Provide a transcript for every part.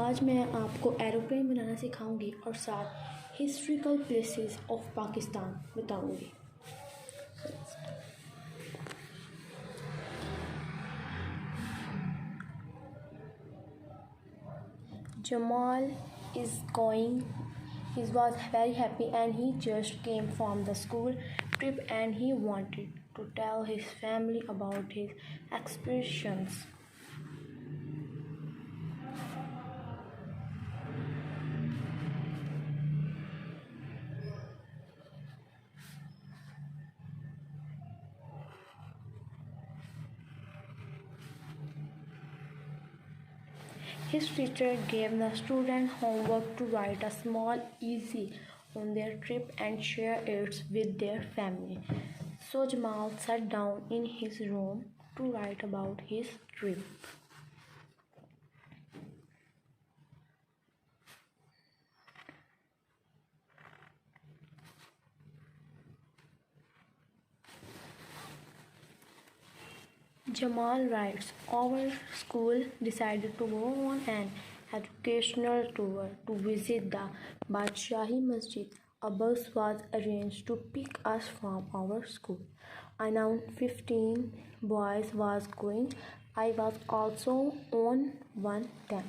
आज मैं आपको एरोप्लेन बनाना सिखाऊंगी और साथ हिस्ट्रिकल प्लेसेस ऑफ पाकिस्तान बताऊंगी। Jamal is going. He was very happy and he just came from the school trip and he wanted to tell his family about his experiences. His teacher gave the student homework to write a small essay on their trip and share it with their family. So Jamal sat down in his room to write about his trip. Jamal writes, our school decided to go on an educational tour to visit the Badshahi Masjid. A bus was arranged to pick us from our school. Around 15 boys was going. I was also on one them.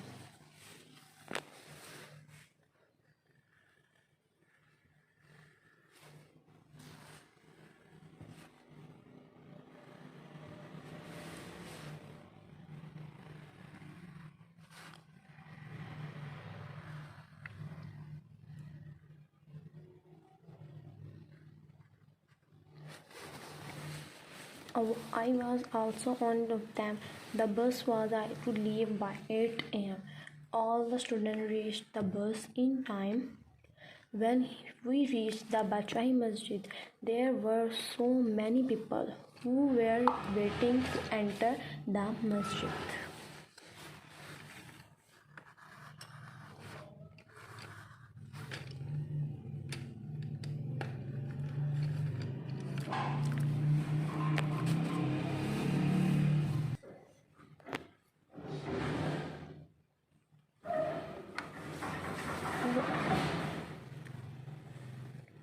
I was also one of them. The bus was to leave by 8 a.m. All the students reached the bus in time. When we reached the Badshahi Masjid, there were so many people who were waiting to enter the masjid.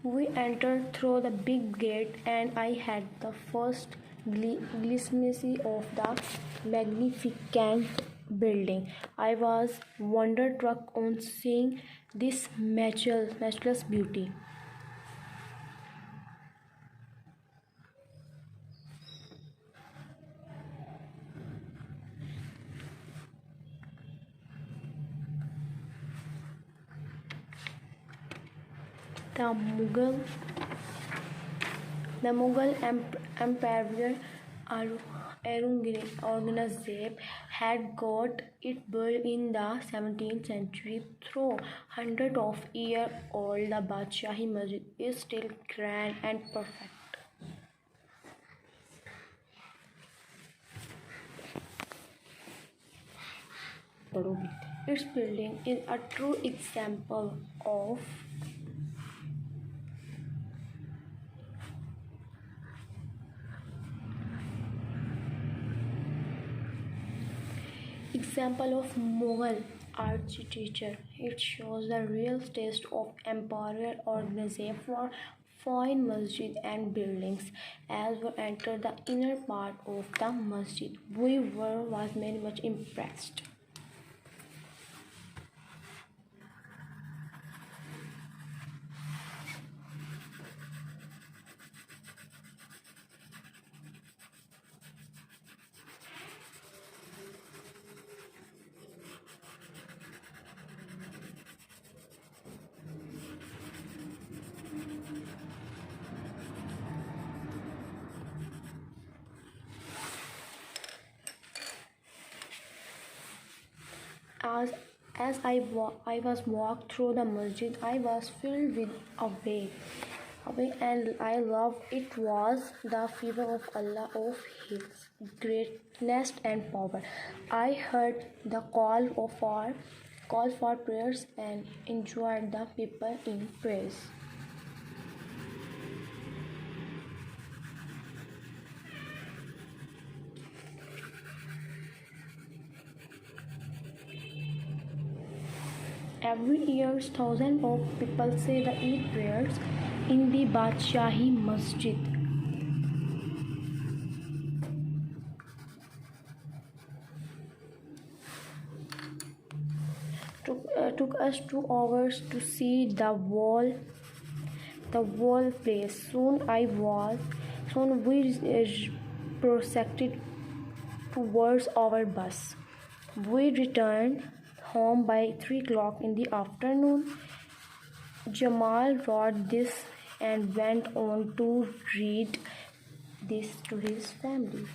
We entered through the big gate and I had the first glimpse of the magnificent building. I was wonderstruck on seeing this matchless beauty. The Mughal Emperor Aurangzeb had got it built in the 17th century. Though hundreds of years old, the Badshahi Masjid is still grand and perfect. Its building is a true example of Mughal architecture. It shows the real taste of Emperor Aurangzeb for fine masjid and buildings. As we entered the inner part of the masjid, we was very much impressed. As I was walked through the masjid, I was filled with awe, and I loved it was the favor of Allah, of His greatness and power. I heard the call for prayers and enjoyed the people in praise. Every year, thousands of people say the Eid prayers in the Badshahi Masjid. Took us 2 hours to see the wall place. Soon we proceeded towards our bus. We returned home by 3 o'clock in the afternoon. Jamal wrote this and went on to read this to his family.